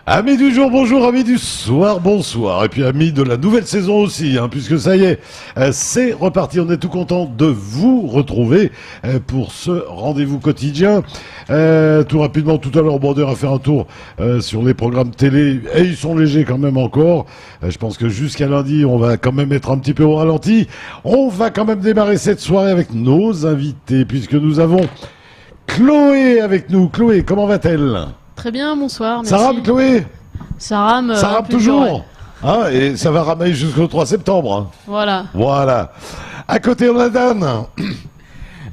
Amis du jour, bonjour, amis du soir, bonsoir. Et puis amis de la nouvelle saison aussi, puisque ça y est, c'est reparti. On est tout content de vous retrouver pour ce rendez-vous quotidien. Tout rapidement, tout à l'heure, Border a fait un tour sur les programmes télé, et ils sont légers quand même encore. Je pense que jusqu'à lundi, on va quand même être un petit peu au ralenti. On va quand même démarrer cette soirée avec nos invités, puisque nous avons Chloé avec nous. Chloé, comment va-t-elle ? Très bien, bonsoir. Merci. Ça rame, Chloé ? Ça rame. Ça rame toujours. Et ça va ramer jusqu'au 3 septembre. Voilà. À côté, on a Dan.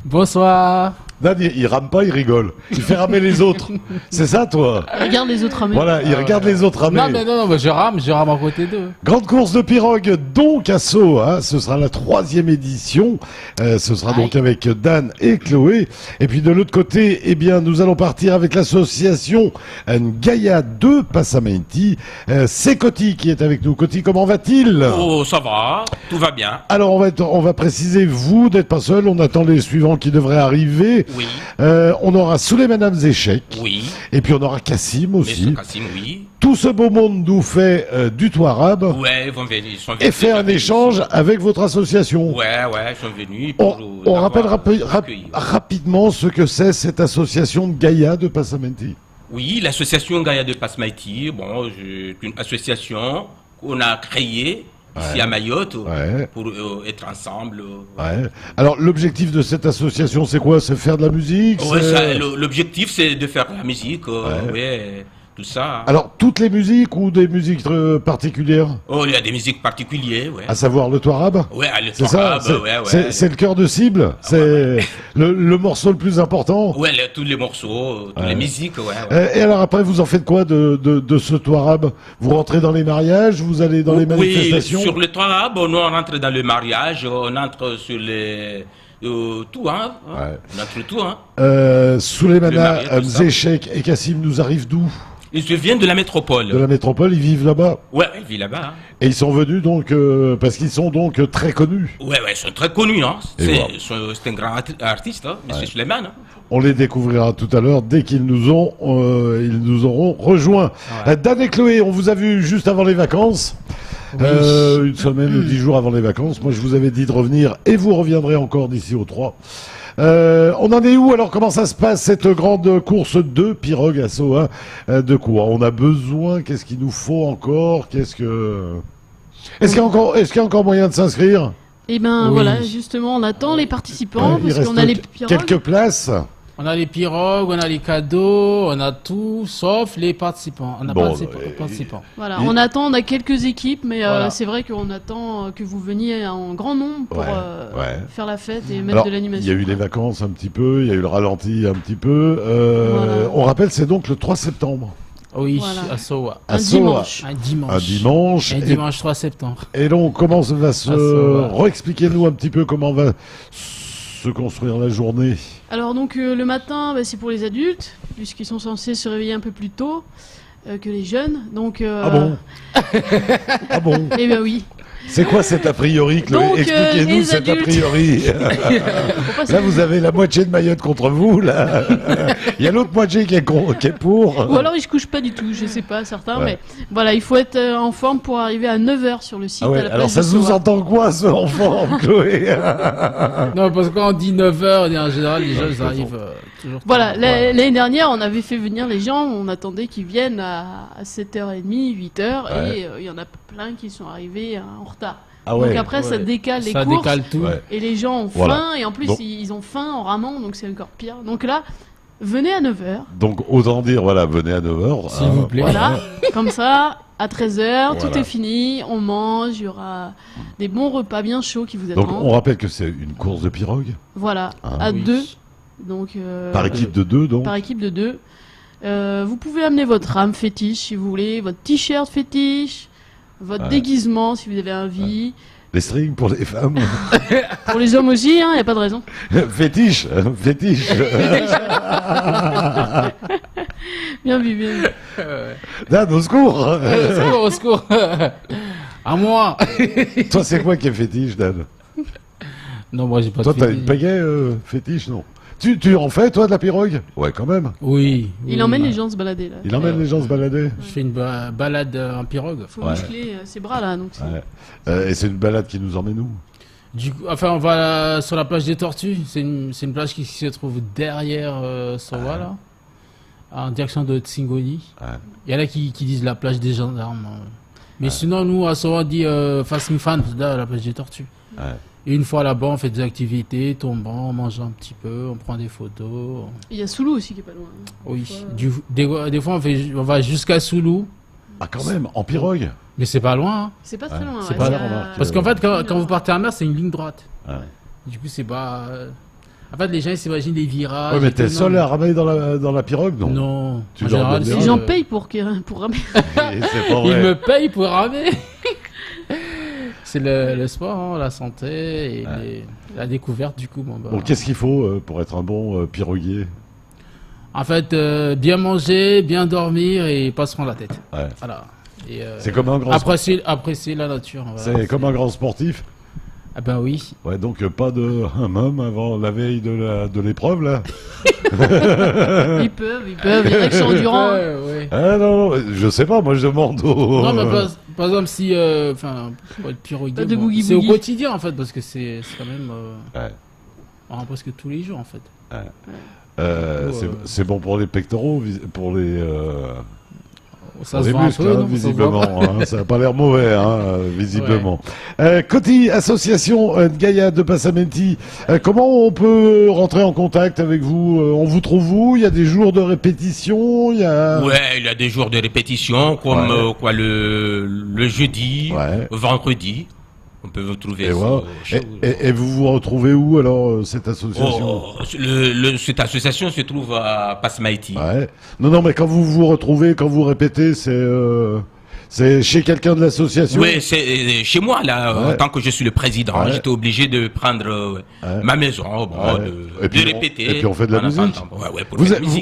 Bonsoir. Dan, il rame pas, il rigole. Il fait ramer les autres. C'est ça, toi ? Regarde les autres ramer. Voilà, il regarde les autres ramer. Non, je rame à côté d'eux. Grande course de pirogue, donc à Sceaux. Ce sera la 3e édition. Ce sera donc avec Dan et Chloé. Et puis de l'autre côté, nous allons partir avec l'association Gaïa de Passamenti. C'est Coty qui est avec nous. Coty, comment va-t-il ? Oh, ça va, tout va bien. Alors, on va préciser, vous n'êtes pas seul. On attend les suivants qui devraient arriver. Oui. On aura Souleymane Zechek. Oui. Et puis on aura Kassim aussi. Monsieur Kassim, oui. Tout ce beau monde nous fait du tout arabe. Ouais, ils sont venus. Et fait un échange avec votre association. Ouais, ils sont venus. On rappelle rapidement ce que c'est cette association de Gaïa de Passamenti. Oui, l'association Gaïa de Passamenti, c'est une association qu'on a créée ici à Mayotte pour être ensemble. Alors l'objectif de cette association, c'est quoi ? C'est faire de la musique ? L'objectif, c'est de faire de la musique. Tout ça. Alors toutes les musiques ou des musiques particulières ? Oh, il y a des musiques particulières, À savoir le touarab ? Ouais, le touarab, c'est le cœur de cible ? C'est le morceau le plus important ? Ouais, tous les morceaux, toutes les musiques, Et alors après, vous en faites quoi de ce touarab ? Vous rentrez dans les mariages ? Vous allez dans les manifestations ? Oui, sur le touarab, nous on rentre dans le mariage, on entre sur les... tout, on entre tout, Souleymane Zechek et Kassim nous arrivent d'où ? Ils viennent de la métropole. De la métropole, ils vivent là-bas ? Ouais, ils vivent là-bas. Et ils sont venus donc, parce qu'ils sont donc très connus. Ouais, ils sont très connus, c'est un grand artiste, monsieur Souleymane. On les découvrira tout à l'heure dès qu'ils nous auront rejoints. Dan et Chloé, on vous a vu juste avant les vacances. Oui. Une semaine ou 10 jours avant les vacances. Moi, je vous avais dit de revenir et vous reviendrez encore d'ici au 3. On en est où alors? Comment ça se passe cette grande course de pirogue à Sceaux, de quoi on a besoin? Qu'est-ce qu'il nous faut encore? Est-ce qu'il y a encore moyen de s'inscrire? Voilà, justement, on attend les participants parce qu'on a les pirogues. Quelques places. On a les pirogues, on a les cadeaux, on a tout, sauf les participants. On n'a pas de participants. Voilà, on a quelques équipes, mais c'est vrai qu'on attend que vous veniez en grand nombre pour faire la fête et mettre de l'animation. Il y a eu les vacances un petit peu, il y a eu le ralenti un petit peu. On rappelle, c'est donc le 3 septembre. Oui, à Sceaux. Un dimanche. Un dimanche 3 septembre. Et donc, comment ça va Re-expliquez-nous un petit peu comment va se construire la journée. Alors donc le matin, c'est pour les adultes, puisqu'ils sont censés se réveiller un peu plus tôt que les jeunes. Donc, Ah bon? Ah bon? Eh bien oui. C'est quoi cet a priori, Chloé? Expliquez-nous cet a priori. Là, vous avez la moitié de Mayotte contre vous. Là, il y a l'autre moitié qui est pour. Ou alors ils se couchent pas du tout, je sais pas, certains. Mais voilà, il faut être en forme pour arriver à 9h sur le site. À la place alors ça sous-entend quoi, ce en forme, Chloé? Non, parce que quand on dit 9h, en général, les gens ils arrivent toujours. Voilà, l'année dernière, on avait fait venir les gens, on attendait qu'ils viennent à 7h30, 8h, et il y en a plein qui sont arrivés en retard. Donc après, ça décale les courses, et les gens ont faim, et en plus, ils ont faim en ramant, donc c'est encore pire. Donc là, venez à 9h. Donc autant dire, venez à 9h. S'il vous plaît. Voilà, comme ça, à 13h, tout est fini, on mange, il y aura des bons repas bien chauds qui vous attendent. Donc on rappelle que c'est une course de pirogue. Voilà, à 2. Donc, par équipe de 2, donc. Par équipe de 2. Vous pouvez amener votre rame fétiche, si vous voulez, votre t-shirt fétiche, votre déguisement, si vous avez envie. Les strings pour les femmes. Pour les hommes aussi, il n'y a pas de raison. Fétiche. Bien vu. Dan, au secours. Au secours. À moi. Toi, c'est quoi qui est fétiche, Dan? Non, moi, j'ai pas de fétiche. Toi, t'as fétiche. une pagaie fétiche, non? Tu en fais, toi, de la pirogue? Ouais, quand même. Oui. Il emmène les gens se balader, là. Il emmène les gens se balader? Je fais une balade en pirogue. Faut muscler ses bras, là. Donc et c'est une balade qui nous emmène où? On va sur la plage des Tortues. C'est une plage qui se trouve derrière Sowa, là, en direction de Tsingoni. Il y en a qui disent la plage des gendarmes. Mais sinon, nous, à Sowa, on dit Fasting Fan, la plage des Tortues. Et une fois là-bas, on fait des activités, tombant, on mange un petit peu, on prend des photos. Il y a Soulou aussi qui est pas loin. Oui, des fois on va jusqu'à Soulou. Ah, quand même, en pirogue? Mais c'est pas loin. Hein. C'est pas très loin. C'est pas loin. Parce qu'en fait, quand vous partez en mer, c'est une ligne droite. Du coup, c'est pas. En fait, les gens ils s'imaginent des virages. Ouais, mais t'es seul à ramer dans la pirogue, non? Non. Tu général, les gens payent pour ramer. C'est pas vrai. Ils me payent pour ramer. C'est le sport, hein, la santé et la découverte du coup. Bon, qu'est-ce qu'il faut pour être un bon piroguier? En fait, bien manger, bien dormir et pas se prendre la tête. Voilà. C'est comme un grand apprécier la nature. Voilà. C'est comme un grand sportif? Ah ben oui. Ouais, donc pas de hammam avant la veille de l'épreuve, là? Ils peuvent, il y en a qui sont endurants. Ah non, je sais pas, moi je demande aux... Non, mais par exemple, si... pour être piroguier, c'est au quotidien, en fait, parce que c'est quand même... presque tous les jours, en fait. C'est bon pour les pectoraux, pour les... Ça se voit muscles, un peu, visiblement. Ça n'a pas l'air mauvais, visiblement. Côté association Gaïa de Passamenti, comment on peut rentrer en contact avec vous? On vous trouve où? Il y a des jours de répétition? Ouais, il y a des jours de répétition, comme le jeudi, vendredi. On peut vous trouver. Et vous vous retrouvez où alors, cette association? Cette association se trouve à Pasmaïti. Non, mais quand vous vous retrouvez, quand vous répétez, c'est chez quelqu'un de l'association? Oui, c'est chez moi, là, en tant que je suis le président. J'étais obligé de prendre ma maison, de répéter. Et puis on fait de la musique.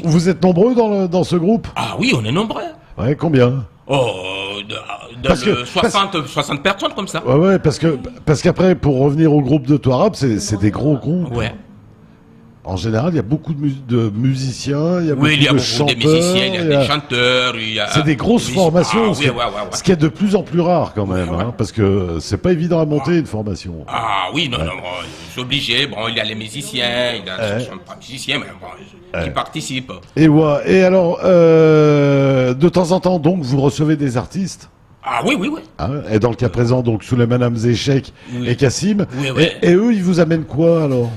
Vous êtes nombreux dans ce groupe? Ah oui, on est nombreux. Ouais, combien? 60 personnes comme ça. Ouais, parce qu'après, pour revenir au groupe de Touarab, c'est des gros groupes. Ouais. En général, il y a beaucoup de musiciens, il y a beaucoup de chanteurs. Des musiciens, il y a des chanteurs. C'est des grosses formations, ce qui est de plus en plus rare quand même, parce que c'est pas évident à monter une formation. Ah oui, non, je suis obligé. Bon, il y a les musiciens, il y a des pas musiciens, mais qui participent. Et alors, de temps en temps, donc, vous recevez des artistes? Ah oui. Et dans le cas présent, donc, Souleymane Hamzechek et Kassim. Et eux, ils vous amènent quoi alors?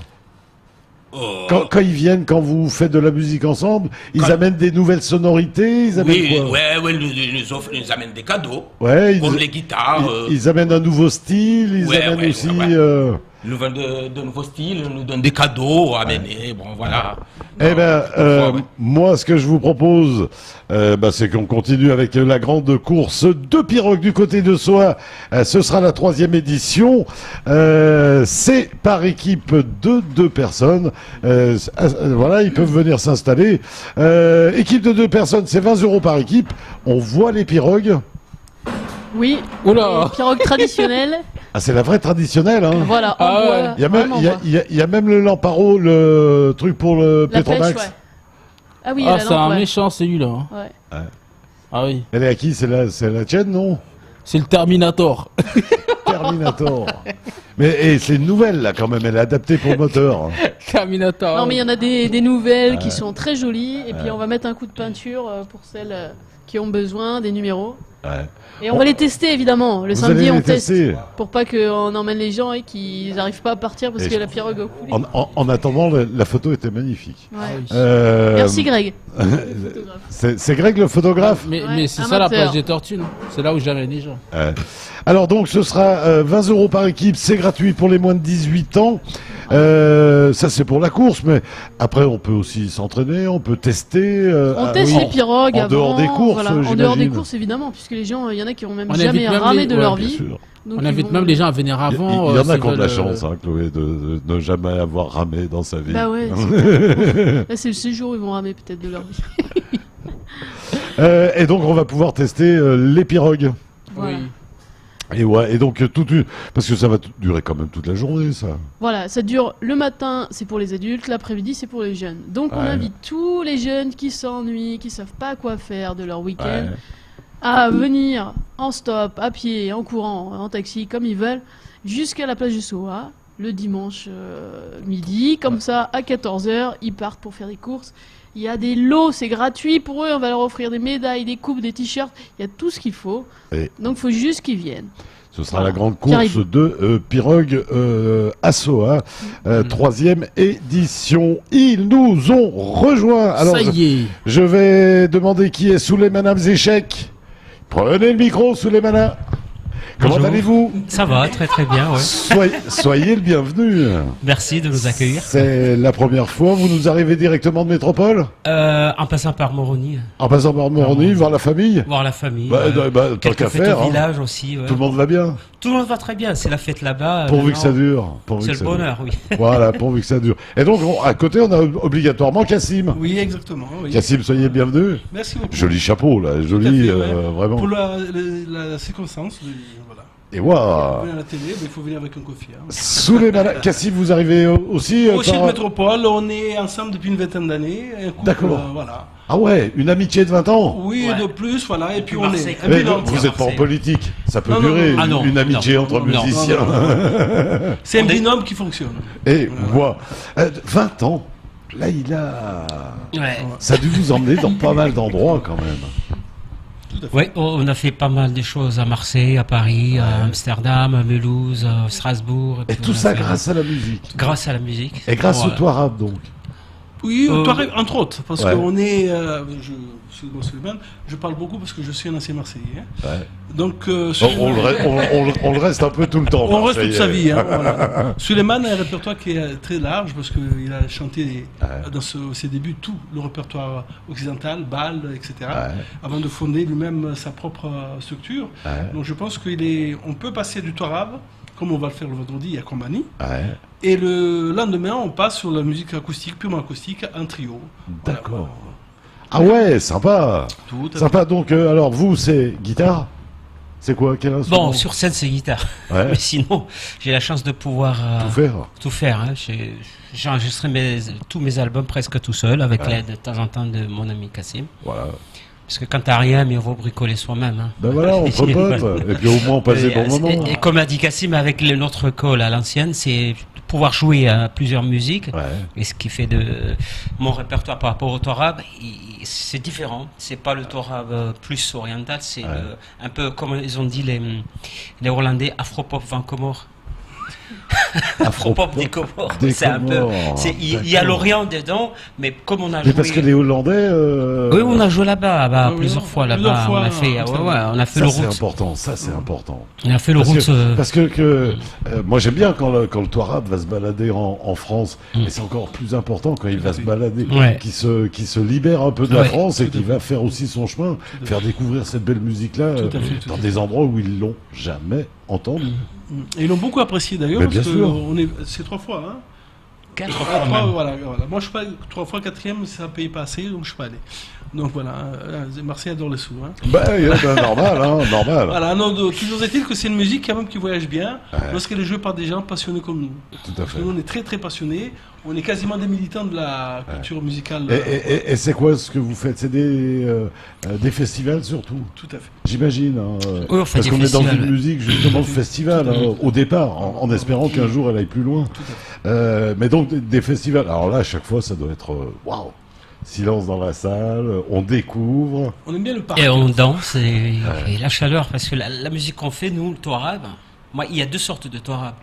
Quand ils viennent, quand vous faites de la musique ensemble, ils amènent des nouvelles sonorités, ils amènent quoi? Ils nous amènent des cadeaux, comme les guitares. Ils amènent un nouveau style, ils amènent aussi... Ils nous vendent de nouveaux styles, ils nous donnent des cadeaux à amener, bon voilà. Moi, ce que je vous propose, c'est qu'on continue avec la grande course de pirogue du côté de Soa. Ce sera la 3e édition. C'est par équipe de 2 personnes. Voilà, ils peuvent venir s'installer. Équipe de 2 personnes, c'est 20 € par équipe. On voit les pirogues. Oui, les pirogues traditionnelles. Ah, c'est la vraie traditionnelle, hein. Voilà, il y a même le Lamparo, le truc pour le Petromax. Ah oui, c'est un méchant celui-là. Ah oui. Elle est à qui? C'est la tienne, non? C'est le Terminator. Terminator. Mais c'est une nouvelle, là, quand même. Elle est adaptée pour le moteur. Terminator. Non, mais il y en a des nouvelles qui sont très jolies. Et puis, on va mettre un coup de peinture pour celles qui ont besoin, des numéros. Et on va les tester évidemment. Le samedi, on teste pour pas qu'on emmène les gens et qu'ils n'arrivent pas à partir parce que la pirogue a coulé. En attendant, la photo était magnifique. Merci Greg. C'est Greg le photographe. Mais c'est ça la plage des Tortues. C'est là où j'amène les gens. Alors donc ce sera 20 € par équipe. C'est gratuit pour les moins de 18 ans. Ça c'est pour la course, mais après on peut aussi s'entraîner, on peut tester. On teste les pirogues en dehors des courses. En dehors des courses évidemment, puisque les gens, il y en a qui ont même jamais ramé de leur vie. Donc on invite même les gens à venir avant. Il y en a qui ont de la chance, Chloé, de ne jamais avoir ramé dans sa vie. Bah ouais. C'est le séjour où ils vont ramer peut-être de leur vie. Et donc on va pouvoir tester les pirogues. Voilà. Et donc, parce que ça va durer quand même toute la journée, ça. Voilà, ça dure le matin, c'est pour les adultes, l'après-midi, c'est pour les jeunes. Donc, on invite tous les jeunes qui s'ennuient, qui savent pas quoi faire de leur week-end, à venir en stop, à pied, en courant, en taxi, comme ils veulent, jusqu'à la plage du Soa, le dimanche midi. Comme ça, à 14h, ils partent pour faire des courses. Il y a des lots, c'est gratuit pour eux, on va leur offrir des médailles, des coupes, des t-shirts, il y a tout ce qu'il faut. Donc il faut juste qu'ils viennent. Ce sera la grande course de Pirogue à Soa, 3e édition. Ils nous ont rejoints. Alors, ça y est. Je vais demander qui est Souleymana Mzechek. Prenez le micro, Souleymana. Comment allez-vous? Ça va, très très bien, ouais. Soyez le bienvenu. Merci de nous accueillir. C'est la première fois, vous nous arrivez directement de Métropole? En passant par Moroni. En passant par Moroni, voir la famille? Voir la famille. Tant qu'à faire. Au village aussi. Tout le monde va bien? Tout le monde va très bien, c'est la fête là-bas. Pourvu que ça dure. C'est le bonheur, oui. Voilà, pourvu que ça dure. Et donc, à côté, on a obligatoirement Kassim. Oui, exactement. Oui. Kassim, soyez le bienvenu. Merci beaucoup. Joli chapeau, là, joli, vraiment. Pour la circonstance, voilà. Et waouh! À la télé, mais il faut venir avec un coffee. Souleymana, Kassim, vous arrivez aussi Aussi de Métropole, on est ensemble depuis une vingtaine d'années. D'accord. Voilà. Ah ouais, une amitié de 20 ans? Oui, de plus, voilà, et puis on est... Vous n'êtes pas en politique, ça peut durer, une amitié entre musiciens. C'est un binôme qui fonctionne. Et moi, 20 ans, là il a... Ça a dû vous emmener dans pas mal d'endroits quand même. Oui, on a fait pas mal de choses à Marseille, à Paris, à Amsterdam, à Mulhouse, à Strasbourg. Et tout ça grâce à la musique. Grâce à la musique. Et grâce au Touarab donc. Oui, entre autres, parce qu'on est... excuse-moi Suleiman, je parle beaucoup parce que je suis un ancien Marseillais. Hein. Donc, on le reste un peu tout le temps. On reste toute sa vie. Hein, voilà. Suleiman a un répertoire qui est très large parce qu'il a chanté dans ses débuts tout le répertoire occidental, bal, etc. Avant de fonder lui-même sa propre structure. Donc je pense qu'on peut passer du Touarab, comme on va le faire le vendredi à Combani. Et le lendemain, on passe sur la musique acoustique, purement acoustique, en trio. D'accord. Voilà. Ah ouais, sympa. Sympa. Donc, alors vous, c'est guitare? C'est quoi? Quel instrument? Bon, sur scène, c'est guitare. Mais sinon, j'ai la chance de pouvoir tout faire. Hein. J'ai enregistré tous mes albums presque tout seul, avec l'aide de temps en temps de mon ami Kassim. Voilà. Parce que quand t'as rien, mais on va bricoler soi-même. Hein. Ben voilà, on popote. Et puis au moins on passe des bons moments. Et comme a dit Kassim, avec notre call à l'ancienne, c'est pouvoir jouer à plusieurs musiques. Et ce qui fait de mon répertoire par rapport au Touarab, c'est différent. C'est pas le Touarab plus oriental, c'est un peu comme ils ont dit les Hollandais, Afropop Van Comore. Afropop des Comores. C'est un peu. Il y a l'Orient dedans, mais comme on a joué. Mais parce que les Hollandais. Oui, on a joué là-bas, plusieurs fois là-bas. On a fait, on a fait le route. C'est important. Ça, c'est important. On a fait le route. Parce que moi, j'aime bien quand le Touarab va se balader en France, mais c'est encore plus important quand il va se balader, qui se libère un peu de la France et qui va faire aussi son chemin, faire découvrir cette belle musique-là dans des endroits où ils l'ont jamais entendu. Et ils l'ont beaucoup apprécié d'ailleurs, parce que c'est 3 fois. Hein. 4 fois. Voilà. Moi, je suis pas 3 fois, 4e, ça ne paye pas assez, donc je suis pas allé. Donc voilà, Marseille adore les sous. Hein. Normal. Voilà, toujours est-il que c'est une musique quand même qui voyage bien lorsqu'elle est jouée par des gens passionnés comme nous. Tout à fait. Nous, on est très très passionnés. On est quasiment des militants de la culture musicale. Et c'est quoi ce que vous faites? C'est des festivals surtout? Tout à fait. J'imagine. Oui, parce qu'on est dans une musique justement de festival au départ, en espérant qu'un jour elle aille plus loin. Mais donc des festivals. Alors là, à chaque fois, ça doit être waouh. Silence dans la salle, on découvre. On aime bien le parcours. Et on danse et la chaleur, parce que la musique qu'on fait, nous, le Touarab, moi, il y a 2 sortes de Touarab.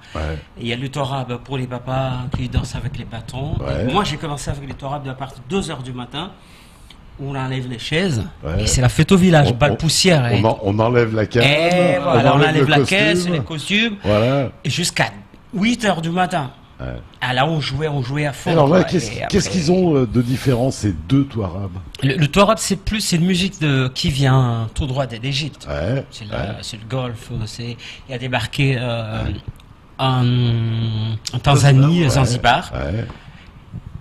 Il y a le Touarab pour les papas qui dansent avec les bâtons. Moi, j'ai commencé avec les Touarab à partir de 2h du matin, où on enlève les chaises, et c'est la fête au village, balle poussière. On enlève la caisse. On enlève la caisse, les costumes, et jusqu'à 8h du matin. Ah là, on jouait à fond. Alors là, qu'est-ce qu'ils ont de différent, ces 2 Touarab? Le Touarab, c'est une musique qui vient tout droit d'Égypte. C'est le Golfe. Il a débarqué en Tanzanie, Zanzibar.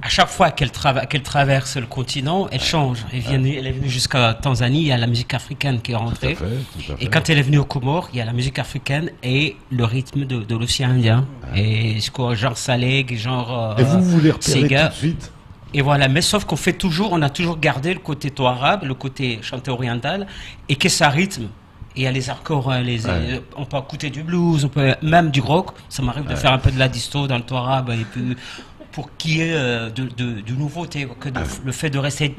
à chaque fois qu'elle traverse le continent, elle change. Elle est venue jusqu'à Tanzanie, il y a la musique africaine qui est rentrée. Tout à fait. Et quand elle est venue aux Comores, il y a la musique africaine et le rythme de l'océan Indien. Et genre Saleg, genre et vous les repérez Sega. tout de suite. Et voilà, mais sauf on a toujours gardé le côté arabe, le côté chanté oriental, et que ça rythme. Et il y a les accords, on peut écouter du blues, on peut même du rock. Ça m'arrive de faire un peu de la disto dans le arabe et puis pour qu'il y ait de nouveauté, le fait de rester,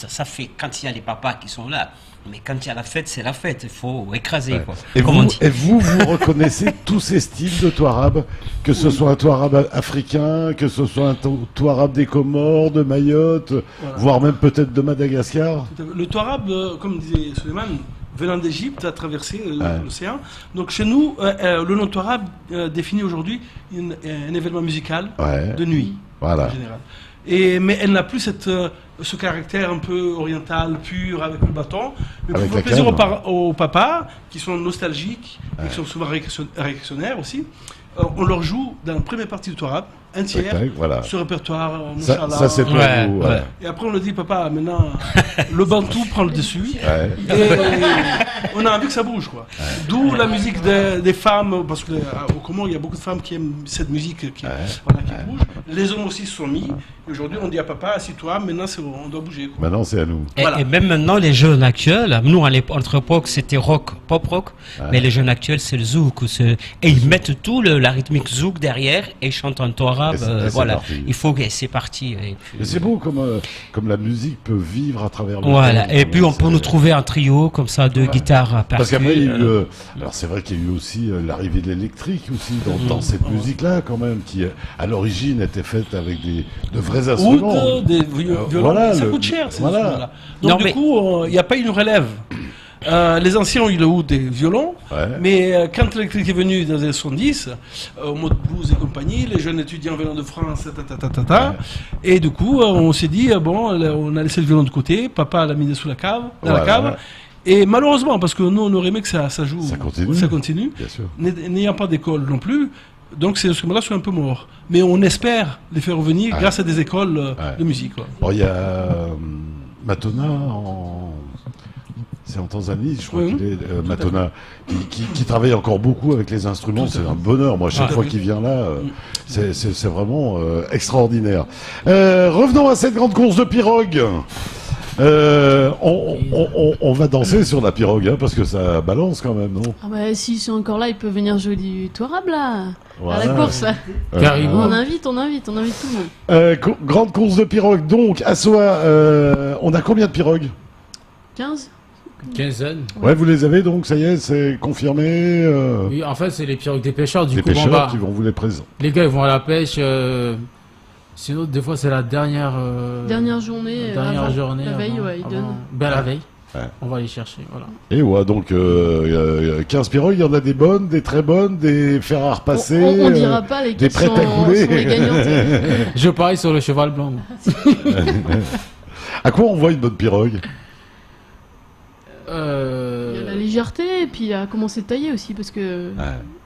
ça fait quand il y a les papas qui sont là. Mais quand il y a la fête, c'est la fête. Il faut écraser. Quoi, et vous reconnaissez tous ces styles de touarab, que ce soit un touarab africain, que ce soit un touarab des Comores, de Mayotte, voire même peut-être de Madagascar. Le touarab, comme disait Suleiman, venant d'Égypte, a traversé l'océan. Donc chez nous, le nom touarab définit aujourd'hui un événement musical de nuit, en général. Mais elle n'a plus ce caractère un peu oriental, pur, avec le bâton. Mais pour faire plaisir aux papas, qui sont nostalgiques, et qui sont souvent réactionnaires aussi, on leur joue dans la première partie du touarab, un tiers, ce répertoire, ça c'est pour vous. Et après on leur dit, papa, maintenant, le bantou prend le dessus. Et on a envie que ça bouge, quoi. D'où la musique des femmes, parce qu'au Comores, il y a beaucoup de femmes qui aiment cette musique qui bouge. Les hommes aussi se sont mis. Et aujourd'hui, on dit à papa, assis-toi, maintenant on doit bouger, quoi. Maintenant, c'est à nous. Et même maintenant, les jeunes actuels, nous, à notre époque, c'était rock, pop-rock, mais les jeunes actuels, c'est le zouk. Et ils mettent tout la rythmique zouk derrière et ils chantent en touarab. Voilà, il faut que c'est parti. Et c'est beau comme la musique peut vivre à travers le voilà. temps. Et puis on peut nous trouver un trio comme ça de guitares. Parce qu'après, il y a eu, alors c'est vrai qu'il y a eu aussi l'arrivée de l'électrique aussi dans cette musique-là quand même, qui à l'origine était faite avec de vrais instruments. Des violons, ça coûte cher. Donc du coup, il n'y a pas une relève. Les anciens ont eu le haut des violons, mais quand l'électrique est venu dans les années 70, au mode blues et compagnie, les jeunes étudiants venant de France, et du coup, on s'est dit, on a laissé le violon de côté, papa l'a mis dans la cave, et malheureusement, parce que nous, on aurait aimé que ça joue, ça continue, n'ayant pas d'école non plus, donc ces instruments-là sont un peu morts. Mais on espère les faire revenir grâce à des écoles de musique. Il y a Matona c'est en Tanzanie, je crois qu'il est Matona, qui travaille encore beaucoup avec les instruments. C'est un bonheur. Moi, chaque fois qu'il vient là, c'est vraiment extraordinaire. Revenons à cette grande course de pirogue. On va danser sur la pirogue, hein, parce que ça balance quand même, non? Ah bah si c'est encore là, il peut venir jouer du touarab là, à la course là. On invite tout le monde. Grande course de pirogue, donc à Soa, on a combien de pirogues? 15. Quinzaine. Ouais, vous les avez donc, ça y est, c'est confirmé. Oui, en fait, c'est les pirogues des pêcheurs. Les pêcheurs qui vont vous les présenter. Les gars, ils vont à la pêche. Sinon, des fois, c'est la dernière journée. La veille, ils donnent. La veille. On va les chercher, voilà. Et donc 15 pirogues, il y en a des bonnes, des très bonnes, des fer à repasser. On dira pas les des prêtes à couler. Les gagnantes. Je parie sur le cheval blanc. À quoi on voit une bonne pirogue? Il y a la légèreté et puis à comment c'est taillé aussi, parce que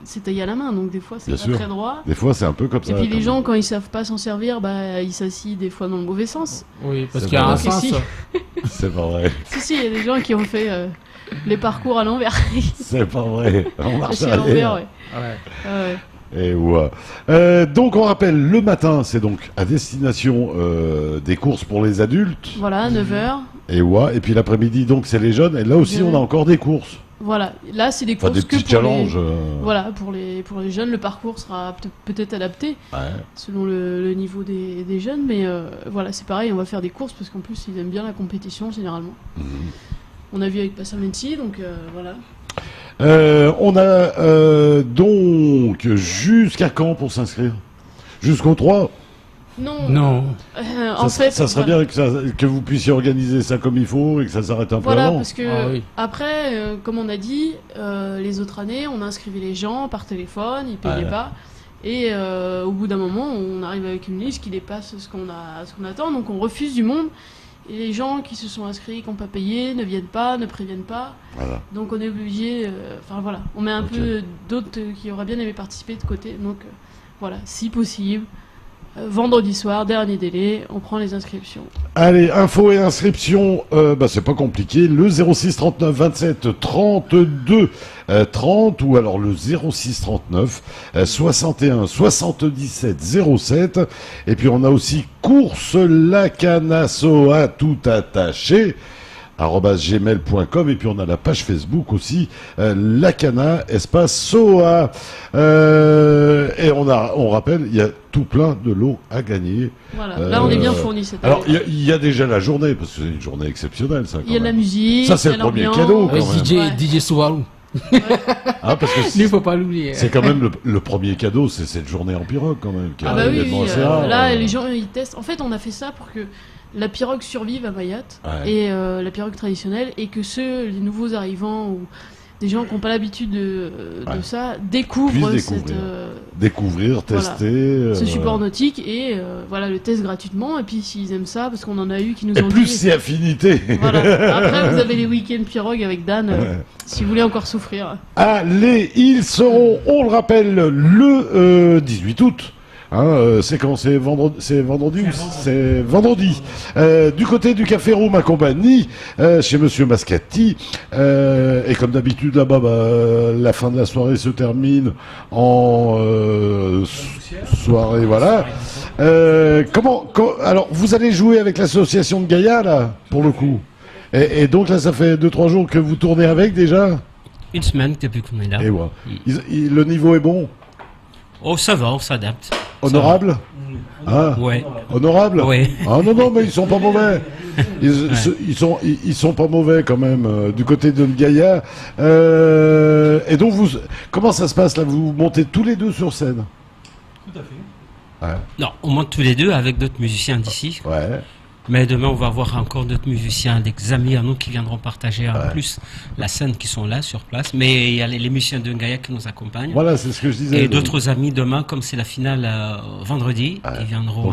c'est taillé à la main, donc des fois c'est pas très droit. Des fois c'est un peu comme ça. Et puis les gens, quand ils savent pas s'en servir, ils s'assient des fois dans le mauvais sens. Oui, parce qu'il y a un sens. C'est pas vrai. Si, il y a des gens qui ont fait les parcours à l'envers. C'est pas vrai. On marche à l'envers, Et donc on rappelle, le matin c'est donc à destination des courses pour les adultes. Voilà, 9h. Et puis l'après-midi donc c'est les jeunes, et là aussi on a encore des courses. Voilà, là c'est des courses des petits challenges. Voilà, pour les jeunes, le parcours sera peut-être adapté selon le niveau des jeunes, mais voilà, c'est pareil, on va faire des courses parce qu'en plus ils aiment bien la compétition généralement. On a vu avec Passamenti, donc voilà. On a donc jusqu'à quand pour s'inscrire? Jusqu'au 3? Non. En fait, ça serait bien que vous puissiez organiser ça comme il faut et que ça s'arrête un peu avant. Parce que après, comme on a dit, les autres années, on inscrivait les gens par téléphone, ils payaient pas. Et au bout d'un moment, on arrive avec une liste qui dépasse ce qu'on attend, donc on refuse du monde. Et les gens qui se sont inscrits, qui n'ont pas payé, ne viennent pas, ne préviennent pas. Voilà. Donc on est obligé. On met un peu d'autres qui auraient bien aimé participer de côté. Donc voilà, si possible, vendredi soir, dernier délai, on prend les inscriptions. Allez, infos et inscriptions, c'est pas compliqué. Le 06 39 27 32 30 ou alors le 06 39 61 77 07. Et puis on a aussi course Lacanasoa tout attaché @gmail.com, et puis on a la page Facebook aussi, Lacana espace Soa, et on rappelle, il y a tout plein de lots à gagner. Voilà, là on est bien fournis cette année. Alors il y a déjà la journée, parce que c'est une journée exceptionnelle, ça. Il y a de la musique, ça c'est le premier cadeau. DJ Soarou. Ah, parce que il faut pas l'oublier. C'est quand même le premier cadeau, c'est cette journée en pirogue quand même. Ah bah oui, là les gens ils testent. En fait, on a fait ça pour que la pirogue survive à Mayotte, et la pirogue traditionnelle, et que les nouveaux arrivants ou des gens qui n'ont pas l'habitude de ça découvrent découvrir, tester ce support nautique, et le test gratuitement. Et puis s'ils aiment ça, parce qu'on en a eu qui nous ont dit, plus c'est affinité. Voilà. Après vous avez les week-ends pirogue avec Dan, si vous voulez encore souffrir. Allez, ils seront, on le rappelle, le 18 août. C'est quand c'est vendredi ou c'est vendredi, du côté du Café Room à Compagnie, chez Monsieur Mascati, et comme d'habitude là-bas, la fin de la soirée se termine en soirée, voilà. Alors vous allez jouer avec l'association de Gaïa là, pour le coup, et donc là ça fait 2-3 jours que vous tournez avec déjà. Une semaine depuis qu'on est là. Et voilà. Le niveau est bon. Oh, ça va, on s'adapte. Honorable. Ouais. Honorable. Ouais. Ah non, mais ils sont pas mauvais. Ils sont pas mauvais quand même, du côté de Gaïa. Et donc comment ça se passe là? Vous montez tous les deux sur scène? Tout à fait. Ouais. Non, on monte tous les deux avec d'autres musiciens d'ici. Ouais. Mais demain, on va avoir encore d'autres musiciens, des amis à nous qui viendront partager en plus la scène, qui sont là sur place. Mais il y a les musiciens de Gaïa qui nous accompagnent. Voilà, c'est ce que je disais. Et d'autres amis demain, comme c'est la finale vendredi, ils viendront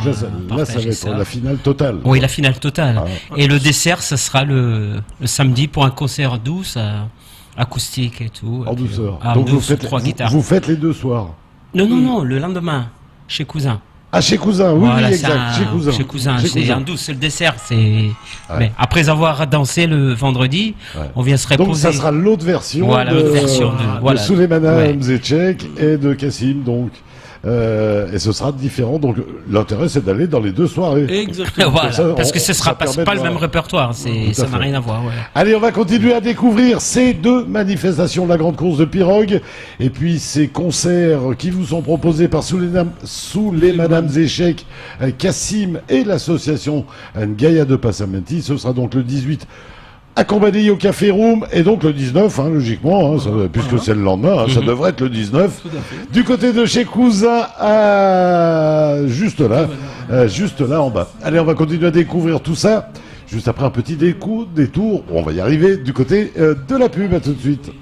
partager ça va être la finale totale. Oui, la finale totale. Et le dessert, ce sera le samedi pour un concert douce, acoustique et tout. En douceur. Donc vous faites les deux soirs? Non, le lendemain, chez Cousin. Ah, chez Cousin, oui, voilà, exact. Chez Cousin, c'est en douce, c'est le dessert. Mais après avoir dansé le vendredi, on vient se reposer. Donc ça sera l'autre version, de Souleymana Mzechek et de Kassim, donc. Et ce sera différent, donc l'intérêt c'est d'aller dans les deux soirées. Exactement. Voilà, parce que ce sera pas le même répertoire, ça n'a rien à voir. Ouais. Allez, on va continuer à découvrir ces deux manifestations de la grande course de pirogue, et puis ces concerts qui vous sont proposés par Souleymana Mzechek, Kassim et l'association Gaïa de Passamenti. Ce sera donc le 18 à Compagnie au Café Room, et donc le 19, logiquement, puisque c'est le lendemain, ça devrait être le 19. Du côté de chez Cousin, juste là en bas. Allez, on va continuer à découvrir tout ça, juste après un petit détour, on va y arriver, du côté de la pub. À tout de suite.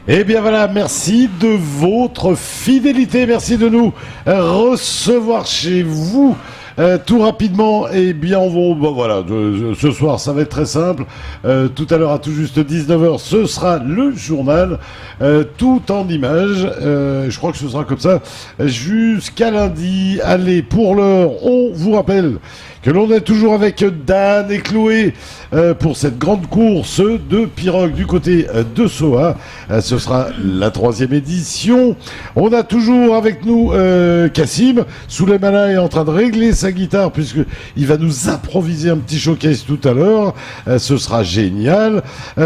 Eh bien voilà, merci de votre fidélité, merci de nous recevoir chez vous. Tout rapidement, eh bien ce soir ça va être très simple. Tout à l'heure à tout juste 19h, ce sera le journal, tout en images. Je crois que ce sera comme ça jusqu'à lundi. Allez, pour l'heure, on vous rappelle que l'on est toujours avec Dan et Chloé pour cette grande course de pirogue du côté de Soa. Ce sera la 3e édition. On a toujours avec nous Kassim. Souleymana est en train de régler sa guitare puisqu'il va nous improviser un petit showcase tout à l'heure. Ce sera génial.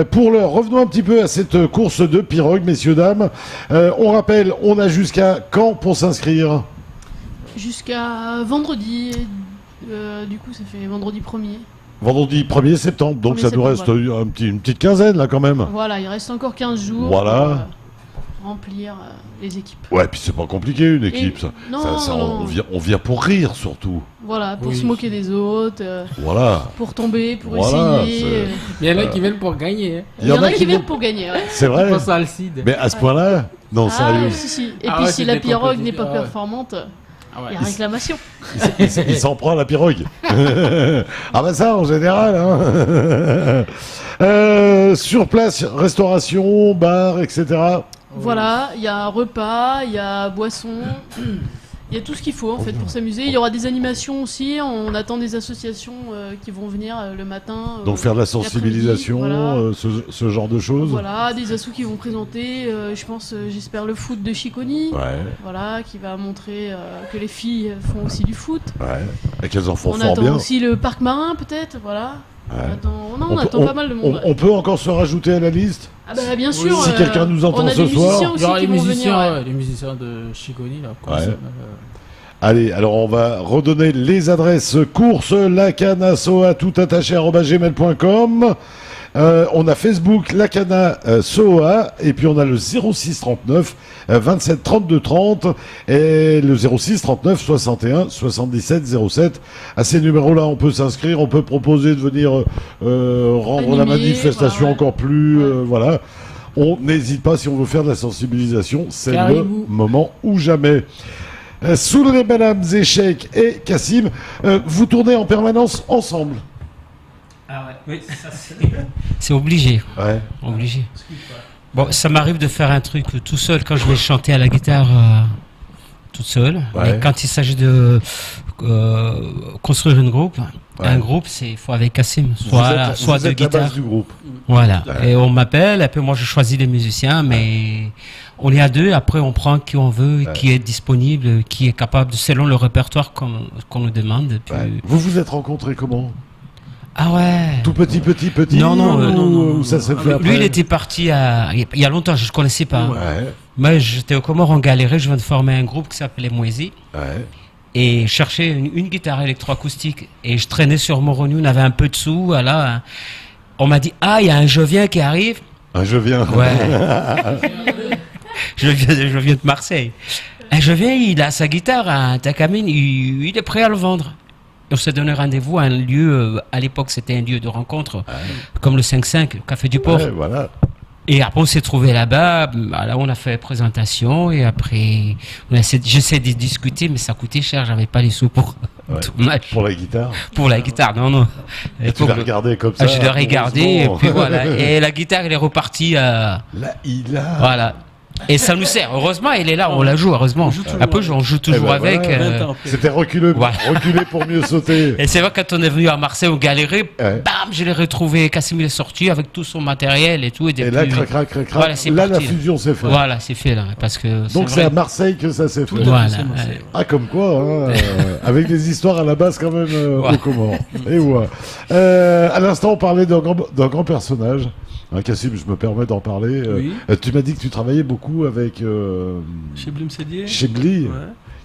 Pour l'heure, revenons un petit peu à cette course de pirogue, messieurs, dames. On rappelle, on a jusqu'à quand pour s'inscrire? Jusqu'à vendredi. Du coup, ça fait vendredi 1er. Vendredi 1er septembre, donc ça nous reste une petite quinzaine là quand même. Voilà, il reste encore 15 jours. Voilà. remplir les équipes. Ouais, puis c'est pas compliqué une équipe. Non. On vient pour rire surtout. Voilà, pour se moquer des autres. Voilà. Pour tomber, pour essayer. Il y en a qui viennent pour gagner. Il y en a qui viennent pour gagner, ouais. C'est vrai. Mais à ce point-là, non, sérieux. Si. Et puis si la pirogue n'est pas performante. Il y a réclamation. Il s'en prend à la pirogue. Ah bah ça en général. Sur place, restauration, bar, etc. Voilà, il y a un repas, il y a boisson, il y a tout ce qu'il faut en fait pour s'amuser. Il y aura des animations aussi, on attend des associations qui vont venir le matin. Donc faire de la sensibilisation, voilà. Ce genre de choses. Voilà, des assos qui vont présenter, j'espère le foot de Chiconi. Ouais. Voilà, qui va montrer que les filles font aussi du foot. Ouais. Et qu'elles en font fort bien. On attend aussi le parc marin peut-être, voilà. Ouais. On attend pas mal de monde. On peut encore se rajouter à la liste. Ah bah bien sûr. Si quelqu'un nous entend ce soir. Il y aura les musiciens de Chiconi là. Allez, alors on va redonner les adresses. Course Lacana Soa tout attaché @gmail.com. On a Facebook Lacana Soa et puis on a le 06 39 27 32 30 et le 06 39 61 77 07. À ces numéros-là, on peut s'inscrire, on peut proposer de venir rendre la manifestation encore plus. Voilà. On n'hésite pas si on veut faire de la sensibilisation, c'est le moment ou jamais. Sous les Mesdames Échecs et Cassim, vous tournez en permanence ensemble. Ah ouais, oui, ça c'est obligé. Ouais. Obligé. Bon, ça m'arrive de faire un truc tout seul quand je vais chanter à la guitare toute seule. Ouais. Mais quand il s'agit de construire un groupe, il faut avec Cassim, soit de guitare. La base du groupe. Voilà. Ouais. Et on m'appelle, et puis moi je choisis les musiciens, mais on est à deux. Après on prend qui on veut, qui est disponible, qui est capable, selon le répertoire qu'on nous demande. Puis... Ouais. Vous vous êtes rencontrés comment ? Ah ouais. Tout petit. Non. Ça s'est fait après. Lui, il était parti il y a longtemps, je ne connaissais pas. Ouais. Moi, j'étais au Comores, on galérait, je viens de former un groupe qui s'appelait Moisy. Ouais. Et je cherchais une guitare électroacoustique. Et je traînais sur Moroni, on avait un peu de sous. Voilà. On m'a dit, il y a un Je viens qui arrive. Un Je viens. Ouais. je viens de Marseille. Un Je viens, il a sa guitare, un Takamine, il est prêt à le vendre. On s'est donné rendez-vous à un lieu, à l'époque c'était un lieu de rencontre, comme le 5-5, le Café du Port. Ouais, voilà. Et après on s'est trouvé là-bas, là on a fait présentation et après j'essaie de discuter mais ça coûtait cher, j'avais pas les sous pour tout match. Pour la guitare. Pour la guitare, non. Et tu l'as regardé comme ça. Je l'ai regardé et puis voilà. Et la guitare elle est repartie. Là il a. Voilà. Et ça nous sert. Heureusement, elle est là, on la joue, heureusement. Après, on joue toujours avec. C'était reculé pour mieux sauter. Et c'est vrai, quand on est venu à Marseille, on galérait. Bam, je l'ai retrouvé. Cassim est sorti avec tout son matériel et tout. Et là, crac. Voilà, là, la fusion s'est faite. Voilà, c'est fait là. Parce que donc, c'est à Marseille que ça s'est fait. Voilà. Comme quoi, avec des histoires à la base, quand même, au Comores. Et voilà. À l'instant, on parlait d'un grand personnage. Cassim, je me permets d'en parler. Oui. Tu m'as dit que tu travaillais beaucoup avec... Chebli Msedier. Chebli,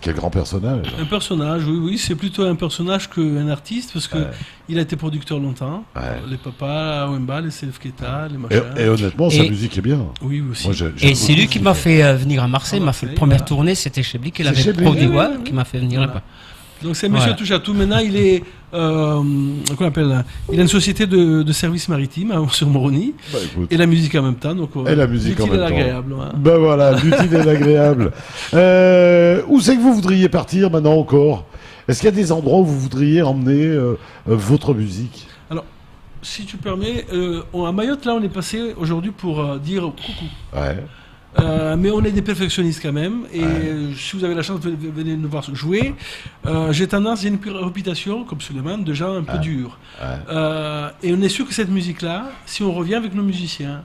quel grand personnage. Un personnage, oui, c'est plutôt un personnage qu'un artiste, parce que il a été producteur longtemps. Les papas, Wemba, les Self Keta, les machins. Et honnêtement, sa musique est bien. Oui, aussi. Moi, et c'est lui qui m'a fait venir à Marseille, m'a fait la première tournée, c'était Chebli qui l'avait produit, qui m'a fait venir là-bas. Donc c'est monsieur touche à tout. Maintenant, il est, qu'on appelle, il a une société de services maritimes sur Moroni, et la musique en même temps. Donc, et la musique en même temps. Agréable. Ben voilà, l'utile et l'agréable. Où c'est que vous voudriez partir maintenant encore ? Est-ce qu'il y a des endroits où vous voudriez emmener votre musique ? Alors, si tu permets, à Mayotte, là, on est passé aujourd'hui pour dire coucou. Ouais. Mais on est des perfectionnistes quand même, et si vous avez la chance de venir nous voir jouer, j'ai une réputation, comme Suleiman, de gens un peu durs. Et on est sûr que cette musique-là, si on revient avec nos musiciens,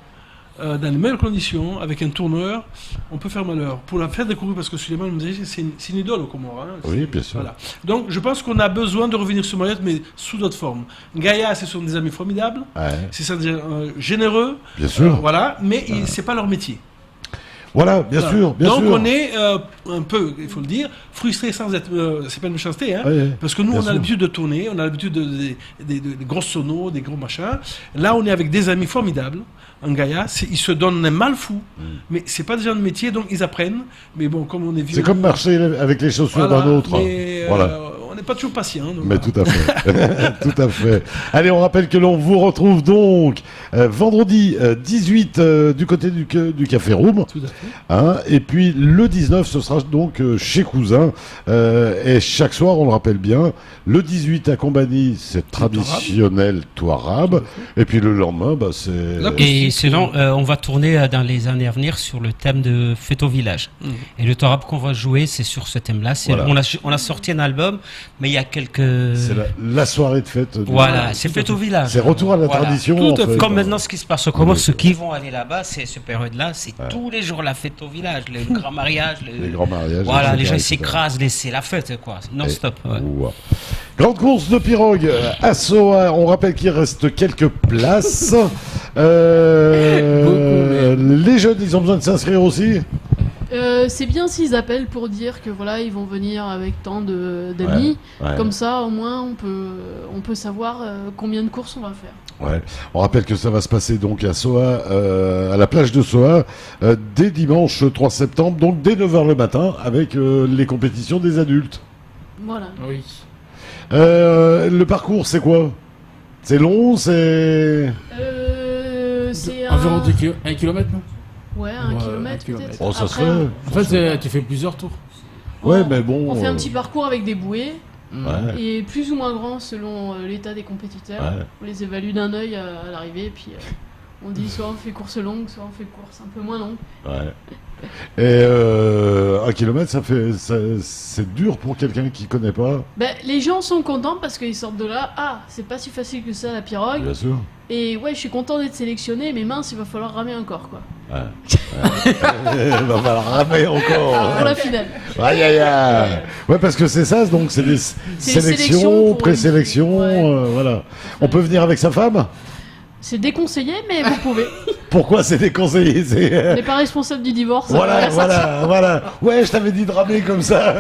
dans les meilleures conditions, avec un tourneur, on peut faire malheur. Pour la faire découvrir, parce que Suleiman nous dit c'est une idole au Comores. Oui, bien sûr. Voilà. Donc je pense qu'on a besoin de revenir sur Mayotte, mais sous d'autres formes. Gaïa, ce sont des amis formidables, c'est généreux, bien sûr. voilà, mais c'est pas leur métier. Voilà, bien sûr. Donc on est un peu, il faut le dire, frustré sans être, c'est pas une méchanceté, hein, parce que nous on a l'habitude de tourner, on a l'habitude des grosses sonos, des gros machins. Là on est avec des amis formidables. En Gaïa, ils se donnent un mal fou, mais c'est pas des gens de métier, donc ils apprennent. Mais bon, comme on est vieux, c'est comme marcher avec les chaussures d'un autre. On n'est pas toujours patient. Mais tout à fait, tout à fait. Allez, on rappelle que l'on vous retrouve donc vendredi 18 du côté du Café Room. Tout à fait. Hein, et puis le 19, ce sera donc chez Cousin. Et chaque soir, on le rappelle bien, le 18 à Combani, c'est traditionnel Touarab. Et puis le lendemain, c'est... Et sinon, on va tourner dans les années à venir sur le thème de Fête au village. Et le Touarab qu'on va jouer, c'est sur ce thème-là. On a sorti un album, mais il y a quelques... C'est la soirée de fête. Voilà, c'est Fête au village. C'est retour à la tradition. Comme maintenant, ce qui se passe au Comores, ceux qui vont aller là-bas, c'est cette période-là, c'est tous les jours la fête au village, le grand mariage. Les grands mariages. Voilà, les gens s'écrasent, c'est la fête, quoi, non-stop. Grande course de pirogue à Soa. On rappelle qu'il reste quelques places. Les jeunes, ils ont besoin de s'inscrire aussi. C'est bien s'ils appellent pour dire que voilà, ils vont venir avec tant d'amis. Comme ça, au moins, on peut savoir combien de courses on va faire. Ouais. On rappelle que ça va se passer donc à Soa, à la plage de Soa, dès dimanche 3 septembre, donc dès 9h le matin, avec les compétitions des adultes. Voilà. Oui. Le parcours, c'est quoi? C'est long, c'est environ 1 kilomètre, non? Ouais, 1 kilomètre peut-être. Oh, ça après, se fait. En fait, tu fais plusieurs tours. Ouais, mais bon... On fait un petit parcours avec des bouées. Ouais. Et plus ou moins grand selon l'état des compétiteurs. Ouais. On les évalue d'un œil à l'arrivée, puis on dit soit on fait course longue, soit on fait course un peu moins longue. Ouais. Et 1 kilomètre, c'est dur pour quelqu'un qui connaît pas. Ben, les gens sont contents parce qu'ils sortent de là. Ah, c'est pas si facile que ça la pirogue. Bien sûr. Et ouais, je suis content d'être sélectionné, mais mince, il va falloir ramer encore, quoi. Ouais. Il va falloir ramer encore. Pour la finale. Aïe aïe aïe. Ouais, parce que c'est ça, donc c'est des sélections, présélections, voilà. On peut venir avec sa femme? C'est déconseillé, mais vous pouvez. Pourquoi c'est déconseillé? On n'est pas responsable du divorce. Voilà. Ouais, je t'avais dit de ramer comme ça.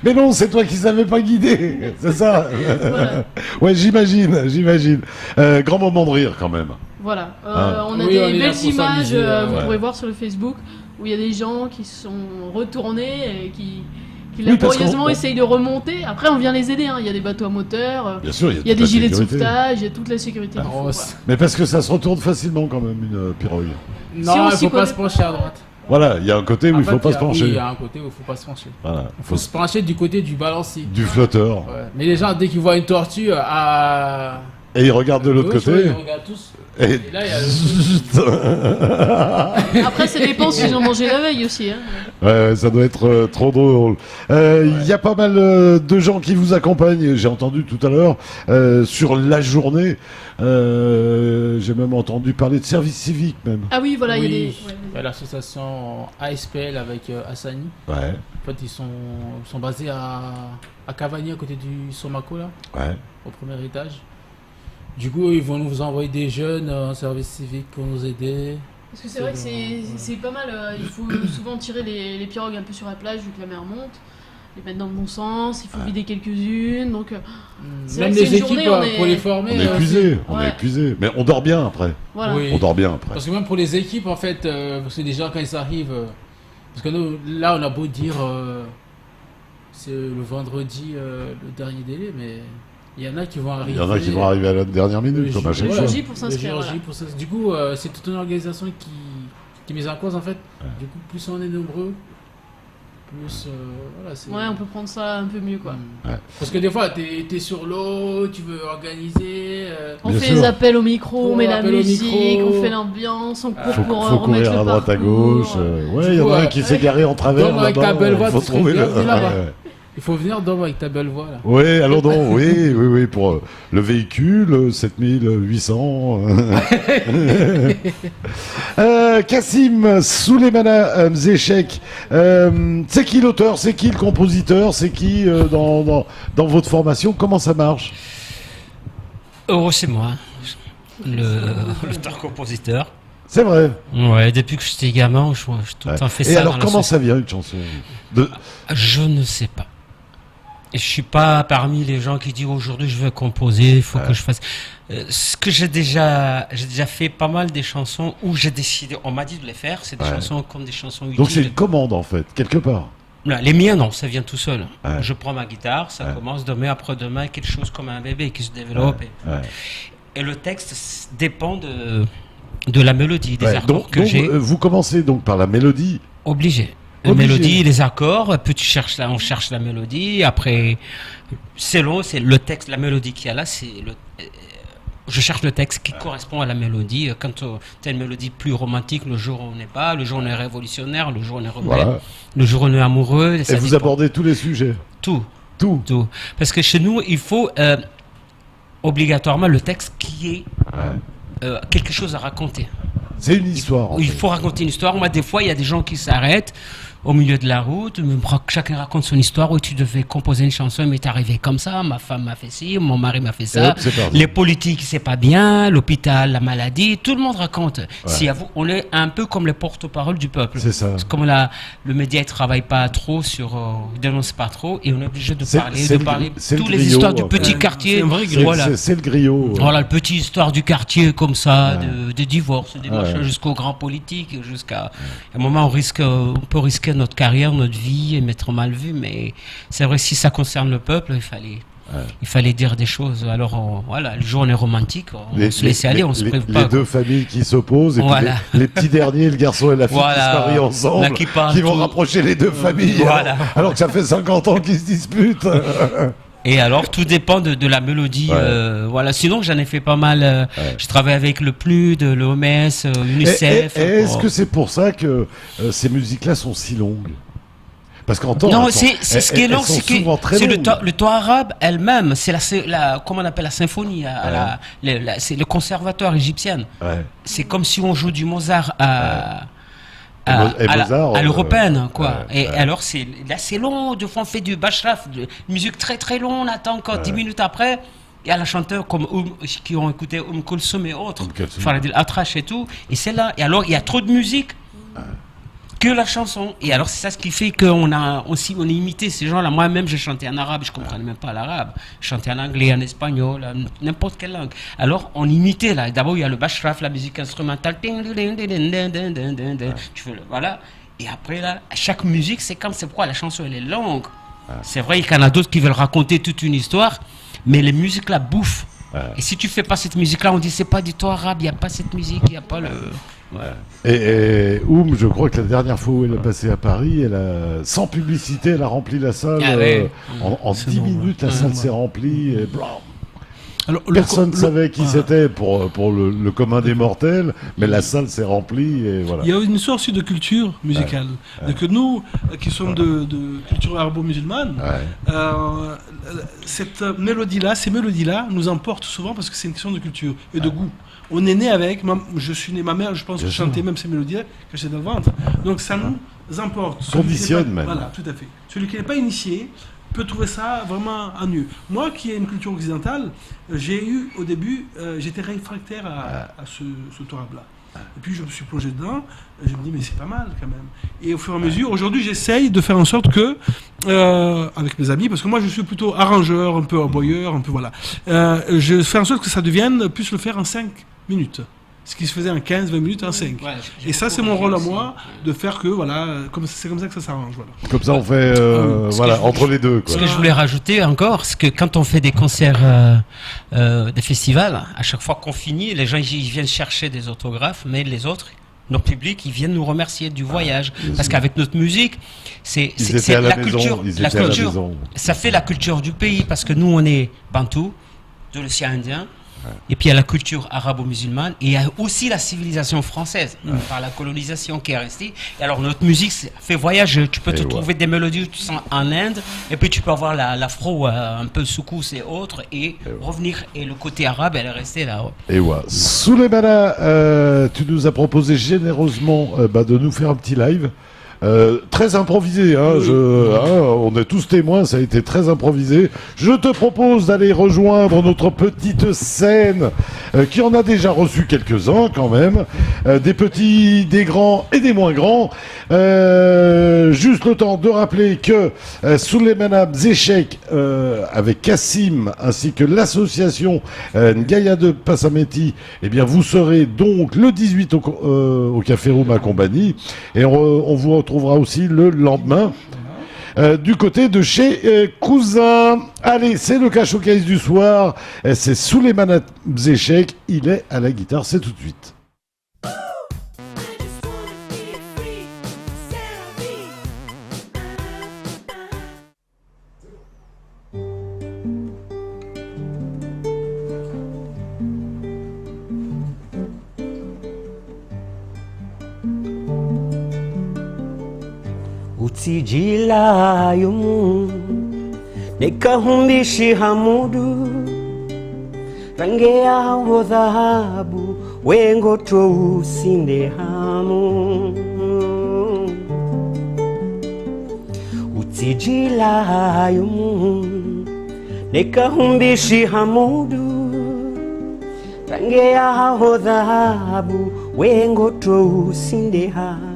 Mais non, c'est toi qui savais pas guider. C'est ça. Voilà. Ouais, j'imagine. Grand moment de rire quand même. Voilà. On a des belles images, vous pourrez voir sur le Facebook, où il y a des gens qui sont retournés et qui laborieusement essayent de remonter. Après, on vient les aider. Hein. Il y a des bateaux à moteur, bien sûr, il y a des gilets de sauvetage, il y a toute la sécurité. Mais parce que ça se retourne facilement quand même, une pirogue. Non, il ne faut pas se pencher à droite. Voilà, il y a un côté où il ne faut pas se pencher. Oui, il y a un côté où il ne faut pas se pencher. Voilà. Il faut se pencher du côté du balancier. Du flotteur. Ouais. Mais les gens, dès qu'ils voient une tortue et ils regardent de l'autre côté. Ils regardent tous. Et là, il y a Après, ça dépend s'ils ont mangé la veille aussi. Hein. Ouais, ça doit être trop drôle. Il y a pas mal de gens qui vous accompagnent, j'ai entendu tout à l'heure, sur la journée. J'ai même entendu parler de service civique même. Ah oui, voilà, il y a des... Il y a l'association ASPL avec Hassani. Ouais. En fait, ils sont basés à Cavani, à côté du Somaco, là. Ouais. Au premier étage. Du coup, ils vont nous envoyer des jeunes en service civique pour nous aider. Parce que c'est vrai que c'est pas mal. Il faut souvent tirer les pirogues un peu sur la plage vu que la mer monte, les mettre dans le bon sens. Il faut vider quelques-unes. Donc, même les équipes pour les former. On est épuisé. Mais on dort bien après. Voilà. Oui. On dort bien après. Parce que même pour les équipes, en fait, parce que déjà quand ils arrivent, parce que nous, là, on a beau dire c'est le vendredi le dernier délai, mais. Il y en a qui vont arriver. Il y en a qui vont arriver à la dernière minute, comme à chaque fois. Pour s'inscrire. Du coup, c'est toute une organisation qui est mise en cause en fait. Ouais. Du coup, plus on est nombreux, plus. Ouais, on peut prendre ça un peu mieux quoi. Ouais. Parce que des fois, t'es sur l'eau, tu veux organiser. On fait les appels au micro, on met la musique, on fait l'ambiance, on court pour faut courir à droite à gauche. Ouais, il y en a un qui s'est garé en travers. Avec ta belle voix, faut trouver là-bas. Il faut venir donc avec ta belle voix là. Oui, allons donc, oui, pour le véhicule, 7800. Kassim Souleymana Mzechek, c'est qui l'auteur, c'est qui le compositeur, c'est qui dans votre formation, comment ça marche? C'est moi, l'auteur-compositeur. C'est vrai. Ouais, depuis que j'étais gamin, je tout le temps fait ça. Et alors, comment ça vient, une chanson Je ne sais pas. Et je suis pas parmi les gens qui disent aujourd'hui je veux composer, il faut que je fasse. Ce que j'ai déjà fait pas mal des chansons où j'ai décidé, on m'a dit de les faire, c'est des chansons comme des chansons utiles. Donc c'est une commande en fait, quelque part. Là, les miens non, ça vient tout seul. Je prends ma guitare, ça commence demain après-demain, quelque chose comme un bébé qui se développe. Et le texte dépend de la mélodie, des accords que j'ai. Vous commencez donc par la mélodie. Obligé. La mélodie, les accords, puis on cherche la mélodie. Après, c'est le texte, la mélodie qu'il y a là, je cherche le texte qui correspond à la mélodie. Quand tu as une mélodie plus romantique, le jour où on n'est pas, le jour où on est révolutionnaire, le jour où on est rebelle, le jour où on est amoureux. Et vous abordez tous les sujets. Tout. Parce que chez nous, il faut obligatoirement le texte qui est quelque chose à raconter. C'est une histoire. Il faut raconter une histoire. Moi, des fois, il y a des gens qui s'arrêtent au milieu de la route. Chacun raconte son histoire. Oui, tu devais composer une chanson, mais t'es arrivé comme ça. Ma femme m'a fait ci, mon mari m'a fait ça. Les politiques, c'est pas bien. L'hôpital, la maladie. Tout le monde raconte. On est un peu comme les porte-parole du peuple. C'est ça. Comme le média ne travaille pas trop il dénonce pas trop, et on est obligé de parler toutes les histoires du petit quartier. C'est le griot. Voilà, le petit histoire du quartier comme ça, des divorces, des machins, jusqu'aux grands politiques, jusqu'à un moment on peut risquer notre carrière, notre vie et m'être mal vu, mais c'est vrai que si ça concerne le peuple, il fallait dire des choses. Alors le jour on est romantique, on se laisse aller, on se prive pas. Les deux familles qui s'opposent, et puis les petits derniers, le garçon et la fille qui se marient ensemble, qui vont rapprocher les deux familles, alors que ça fait 50 ans qu'ils se disputent. Et alors, tout dépend de la mélodie. Sinon, j'en ai fait pas mal. Je travaille avec le PNUD, l'OMS, UNICEF. Est-ce que c'est pour ça que ces musiques-là sont si longues? Parce qu'en temps, non, c'est ce qui est long, c'est le temps arabe elle-même. C'est comment on appelle la symphonie, c'est le conservatoire égyptien. C'est comme si on joue du Mozart à l'européenne, quoi. Alors, c'est long. De fois, on fait du bashraf, de musique très très longue. On attend encore 10 minutes après. Il y a la chanteur comme qui ont écouté Kulthum et autres, Farid El-Atrash et tout. Et c'est là. Et alors, il y a trop de musique que la chanson. Et alors, c'est ça ce qui fait qu'on a imité ces gens-là. Moi-même, j'ai chanté en arabe, je comprenais même pas l'arabe. Je chantais en anglais, en espagnol, n'importe quelle langue. Alors, on imitait là. D'abord, il y a le bashraf, la musique instrumentale. Voilà. Et après, là, chaque musique, c'est pourquoi la chanson, elle est longue. C'est vrai qu'il y en a d'autres qui veulent raconter toute une histoire, mais les musiques là bouffent. Et si tu fais pas cette musique-là, on dit c'est pas du tout arabe, il n'y a pas cette musique, il n'y a pas le... Et je crois que la dernière fois où elle est passée à Paris, sans publicité, elle a rempli la salle. En 10 minutes, la salle s'est remplie. Et blam. Alors, personne ne savait qui c'était pour le commun des mortels, mais la salle s'est remplie. Et voilà. Il y a une histoire aussi de culture musicale. Que nous, qui sommes de culture arabo-musulmane, ces mélodies-là nous emportent souvent parce que c'est une question de culture et de goût. On est né avec, je suis né, ma mère, je pense que chantait même ces mélodies-là quand j'étais dans le ventre. Donc ça nous emporte. Conditionne même. Voilà, tout à fait. Celui qui n'est pas initié peut trouver ça vraiment ennuyeux. Moi, qui ai une culture occidentale, j'ai eu au début, j'étais réfractaire à ce torab-là. Et puis je me suis plongé dedans, je me dis mais c'est pas mal quand même. Et au fur et à mesure, aujourd'hui j'essaye de faire en sorte que, avec mes amis, parce que moi je suis plutôt arrangeur, un peu aboyeur, un peu voilà, je fais en sorte que ça puisse le faire en 5 minutes. Ce qui se faisait en 15-20 minutes en 5. Et ça, c'est mon rôle à moi, de faire que, c'est comme ça que ça s'arrange. Voilà. Comme ça, on fait, entre les deux. Quoi. Ce que je voulais rajouter encore, c'est que quand on fait des concerts, des festivals, à chaque fois qu'on finit, les gens ils viennent chercher des autographes, mais les autres, notre public, ils viennent nous remercier du voyage. Parce qu'avec notre musique, c'est la culture. Ça fait la culture du pays, parce que nous, on est bantou, de l'océan Indien. Et puis il y a la culture arabo-musulmane et il y a aussi la civilisation française par la colonisation qui est restée. Et alors notre musique fait voyage. Tu peux trouver des mélodies que tu sens en Inde et puis tu peux avoir l'afro un peu soukous et autres et revenir. Et le côté arabe, elle est restée là. Et voilà. Souleymana, tu nous as proposé généreusement de nous faire un petit live. très improvisé, hein, on est tous témoins, ça a été très improvisé. Je te propose d'aller rejoindre notre petite scène qui en a déjà reçu quelques-uns quand même, des petits, des grands et des moins grands. Juste le temps de rappeler que Souleymana Bzechek avec Kassim ainsi que l'association Ngaya de Passamenti, eh bien vous serez donc le 18 au Café Room à Combani et on vous retrouvera aussi le lendemain du côté de chez Cousin. Allez, c'est le cas showcase du soir, c'est Souleymana Bzechek, il est à la guitare, c'est tout de suite. Utijila yumu nikahumbishi hamudu rangea ho dhahabu wengo to usinde hamu Utijila yumu nikahumbishi hamudu rangea ho dhahabu wengo to usinde hamu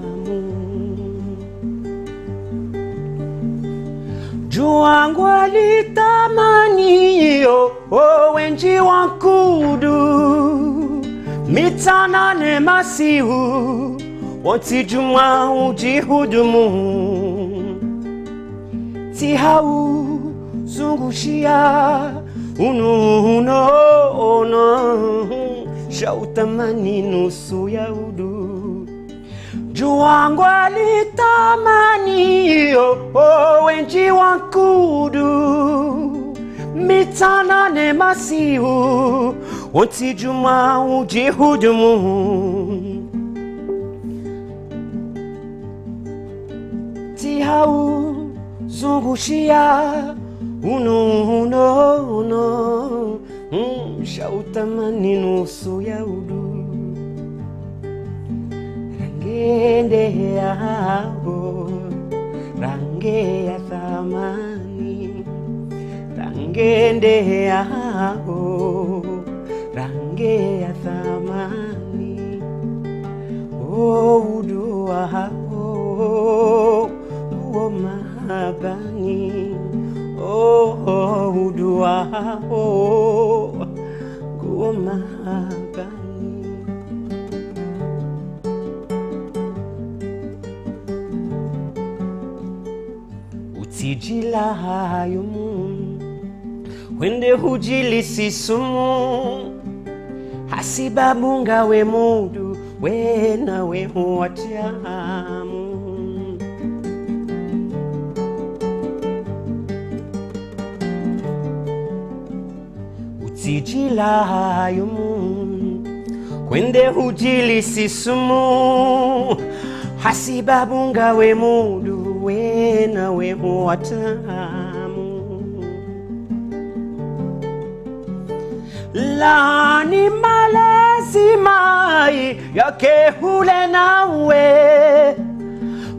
Juangu alitamani wenji wankudu mitanane masihu wanti juma ujihudumu tihau zungushia uno shautamani nusu ya udu Juangu alitamani wenji wankudu mitanane masihu wanti juma ujihudumu tihau zungushia uno shautamani nusu ya udu Rangende yao, range ya thamani Rangende yao, range ya thamani udu wao, uo mahabani udu wao, uo mahabani Utijila yumu wende hujili sisumu hasibabu ngawe mudu wena we huwatamu Utijila yumu wende hujili sisumu hasibabu ngawe mudu wena we huwatamu Lani malezi mai yake hule nawe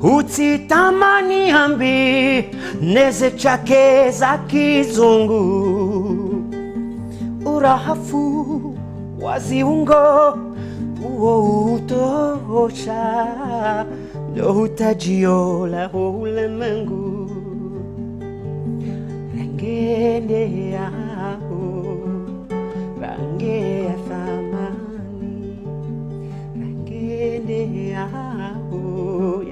Utitamani hambi neze chake za kizungu Urahafu waziungo uo utosha Ndo utajio la ulimwengu Rangende yao, range ya thamani Rangende yao,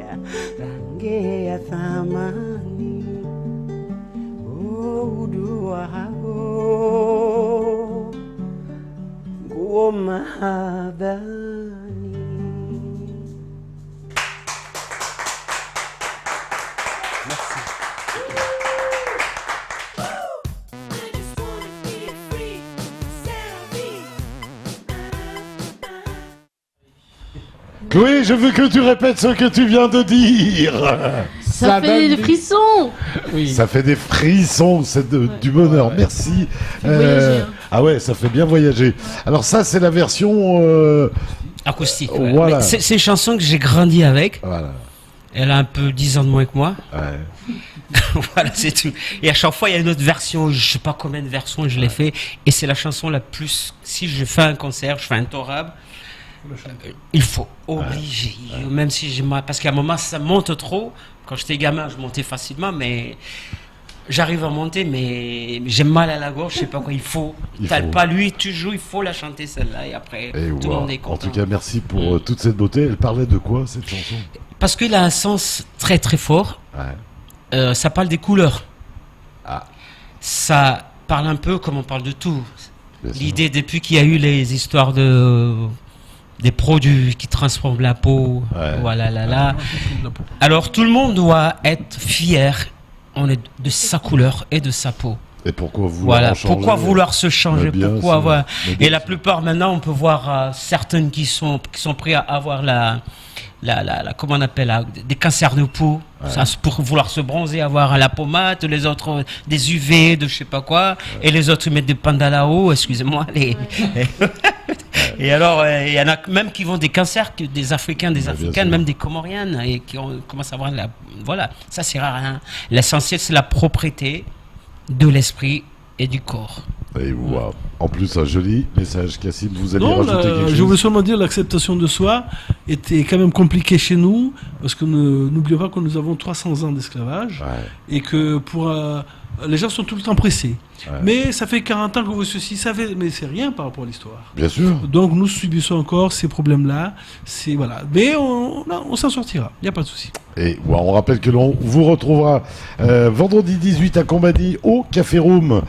range ya thamani Udu wao, nguo mahadhani Chloé, je veux que tu répètes ce que tu viens de dire. Ça fait des frissons. Oui. Ça fait des frissons, c'est du bonheur. Merci. Ah ouais, ça fait bien voyager. Alors ça, c'est la version acoustique. Ouais. Voilà. C'est une chanson que j'ai grandi avec. Voilà. Elle a un peu 10 ans de moins que moi. Voilà, c'est tout. Et à chaque fois, il y a une autre version. Je sais pas combien de versions je l'ai fait. Et c'est la chanson la plus. Si je fais un concert, je fais un torab, il faut obliger. Même si j'ai mal. Parce qu'à un moment, ça monte trop. Quand j'étais gamin, je montais facilement, mais. J'arrive à monter, mais j'ai mal à la gorge, je sais pas quoi. Il faut. Pas lui, tu joues, il faut la chanter celle-là, et après, tout le monde est content. En tout cas, merci pour toute cette beauté. Elle parlait de quoi, cette chanson? Parce qu'il a un sens très très fort. Ça parle des couleurs. Ça parle un peu comme on parle de tout. L'idée, depuis qu'il y a eu les histoires des produits qui transforment la peau, voilà. Alors tout le monde doit être fier. On est de sa couleur et de sa peau. Et pourquoi vouloir changer? Pourquoi vouloir se changer? Pourquoi Et la plupart maintenant, on peut voir certaines qui sont prêts à avoir comment on appelle des cancers de peau. Ça, pour vouloir se bronzer, avoir la pommade, les autres des UV, de je sais pas quoi, et les autres mettent des pandalao, excusez-moi. Et alors, il y en a même qui vont des cancers, des Africains, des Africaines, même des Comoriennes, et qui commencent à avoir voilà, ça c'est rare. Hein. L'essentiel, c'est la propreté de l'esprit et du corps. Et en plus, un joli message, Cassim. Vous allez rajouter quelque chose? Je voulais seulement dire l'acceptation de soi était quand même compliquée chez nous, parce que n'oublions pas que nous avons 300 ans d'esclavage, et que les gens sont tout le temps pressés. Mais ça fait 40 ans que vous ceci, mais c'est rien par rapport à l'histoire. Bien sûr. Donc nous subissons encore ces problèmes-là. Voilà. Mais on s'en sortira, il n'y a pas de souci. Et on rappelle que l'on vous retrouvera vendredi 18 à Combani au Café Room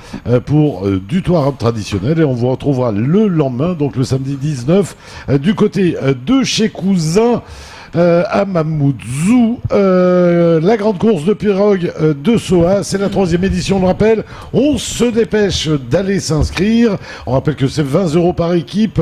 pour du Touareg traditionnel, et on vous retrouvera le lendemain, donc le samedi 19, du côté de chez Cousin. À Mamoudzou, la grande course de pirogue de Soa, c'est la 3e édition, on le rappelle. On se dépêche d'aller s'inscrire. On rappelle que c'est 20 € par équipe.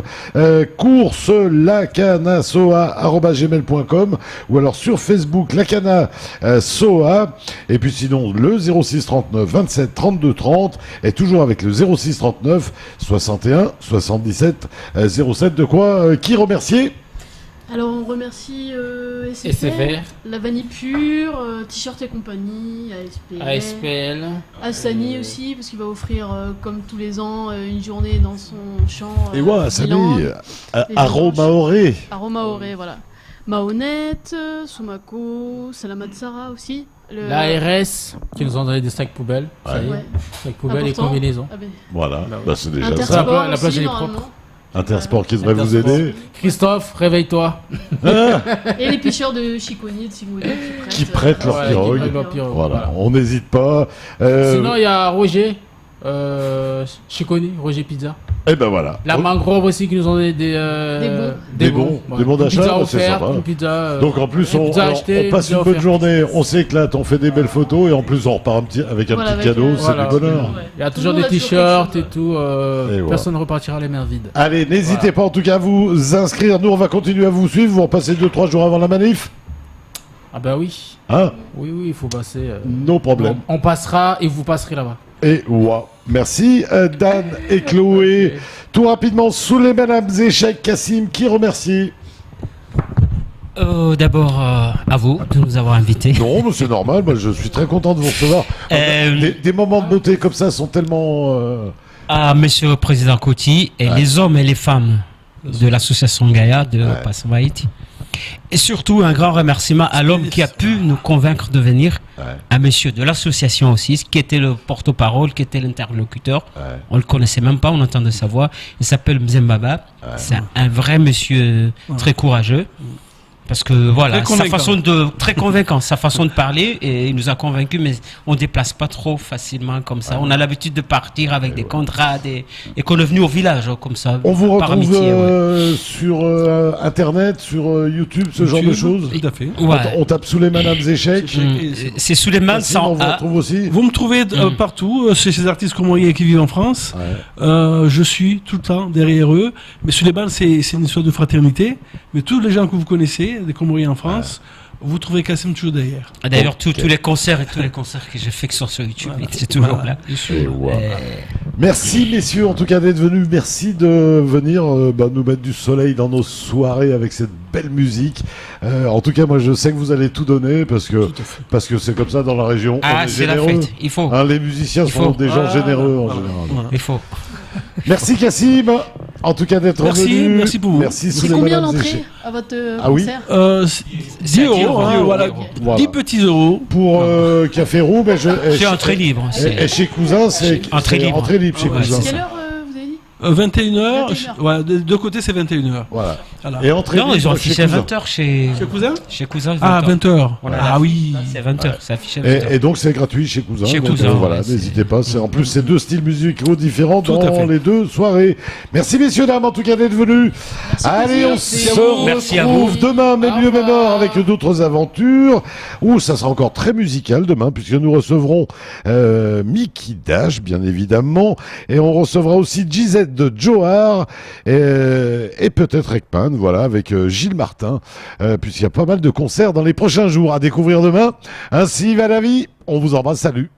Course lacana@gmail.com ou alors sur Facebook Lacana Soa. Et puis sinon le 06 39 27 32 30 est toujours avec le 06 39 61 77 07. De quoi qui remercier? Alors on remercie SFR, La Vanille Pure, T-shirt et compagnie, ASPL, Hassani aussi, parce qu'il va offrir, comme tous les ans, une journée dans son champ. Et Hassani, Aromaoré. Aromaoré, voilà. Mahonnête, Soumako, Salamatsara aussi. L'ARS qui nous ont donné des sacs poubelles. Sacs poubelles et combinaisons. Voilà, c'est déjà ça. La plage est propre. Intersport qui devrait vous aider. Christophe, réveille-toi. Et les pêcheurs de Chiconi, de Sigoudet qui prêtent leur pirogue. Voilà, on n'hésite pas. Sinon, il y a Roger, Chiconi, Roger Pizza. Et ben voilà. La mangrove aussi qui nous ont donné des bons d'achat, c'est sympa. Donc en plus, on passe une bonne journée, on s'éclate, on fait des belles photos, et en plus on repart avec un petit cadeau, c'est du bonheur. Il y a toujours des t-shirts et tout, personne ne repartira les mains vides. Allez, n'hésitez pas en tout cas à vous inscrire, nous on va continuer à vous suivre, vous repassez 2-3 jours avant la manif. Ah bah oui. Hein? Oui, il faut passer. No problème. On passera et vous passerez là-bas. Et merci Dan et Chloé. Tout rapidement, Souleymane Hamzechek, Cassim, qui remercie? D'abord à vous de nous avoir invités. Non, mais c'est normal, moi, je suis très content de vous recevoir. Des moments de beauté comme ça sont tellement... À Monsieur le Président Coty et les hommes et les femmes de l'association Gaïa de Passamaïti. Et surtout un grand remerciement à l'homme qui a pu nous convaincre de venir, à monsieur de l'association aussi, qui était le porte-parole, qui était l'interlocuteur. On le connaissait même pas, on entendait sa voix. Il s'appelle Mzembaba. C'est un vrai monsieur très courageux. Parce que voilà, sa façon très convaincant, sa façon de parler, et il nous a convaincus, mais on déplace pas trop facilement comme ça. On a l'habitude de partir avec des contrats, et qu'on est venu au village comme ça. On vous retrouve sur Internet, sur YouTube, ce genre de choses. Tout à fait. On tape Souleymane Hamzechek. C'est Souleymane sans A. Vous me trouvez partout, chez ces artistes comoriens qui vivent en France. Je suis tout le temps derrière eux. Mais Souleymane, c'est une histoire de fraternité. Mais tous les gens que vous connaissez, des Comoriens en France, vous trouvez Cassim toujours derrière. D'ailleurs, tous les concerts que j'ai fait que sur YouTube, c'est toujours là. Merci messieurs en tout cas d'être venus, merci de venir nous mettre du soleil dans nos soirées avec cette belle musique. En tout cas moi je sais que vous allez tout donner parce que c'est comme ça dans la région. Ah c'est la fête, il faut. Les musiciens sont des gens généreux en général. Il faut. Merci Cassim, en tout cas d'être venu. Merci pour vous. Merci. C'est combien l'entrée à votre concert? 10 €, voilà. 10 petits euros. Pour Café Roux, c'est entrée libre. Et chez Cousin, c'est entrée libre. Entrée libre chez Cousin. Quelle heure vous avez dit? 21h. Ouais, de deux côtés, c'est 21h. Voilà. Et entrée non, libre. ils ont affiché à 20h chez Cousin. Chez Cousin. 20h. Ah, 20h. Voilà, ah oui. C'est 20h, c'est affiché à 20h. Et donc c'est gratuit chez Cousin. Chez donc, Cousin. Voilà, n'hésitez pas. En plus, c'est deux styles musicaux différents dans les deux soirées. Merci messieurs, dames, en tout cas d'être venus. Allez, on se retrouve demain, même lieu, même heure, avec d'autres aventures. Ça sera encore très musical demain, puisque nous recevrons Mickey Dash, bien évidemment. Et on recevra aussi GZ de Johar et peut-être Ekman, voilà, avec Gilles Martin, puisqu'il y a pas mal de concerts dans les prochains jours à découvrir demain. Ainsi va la vie. On vous embrasse, salut.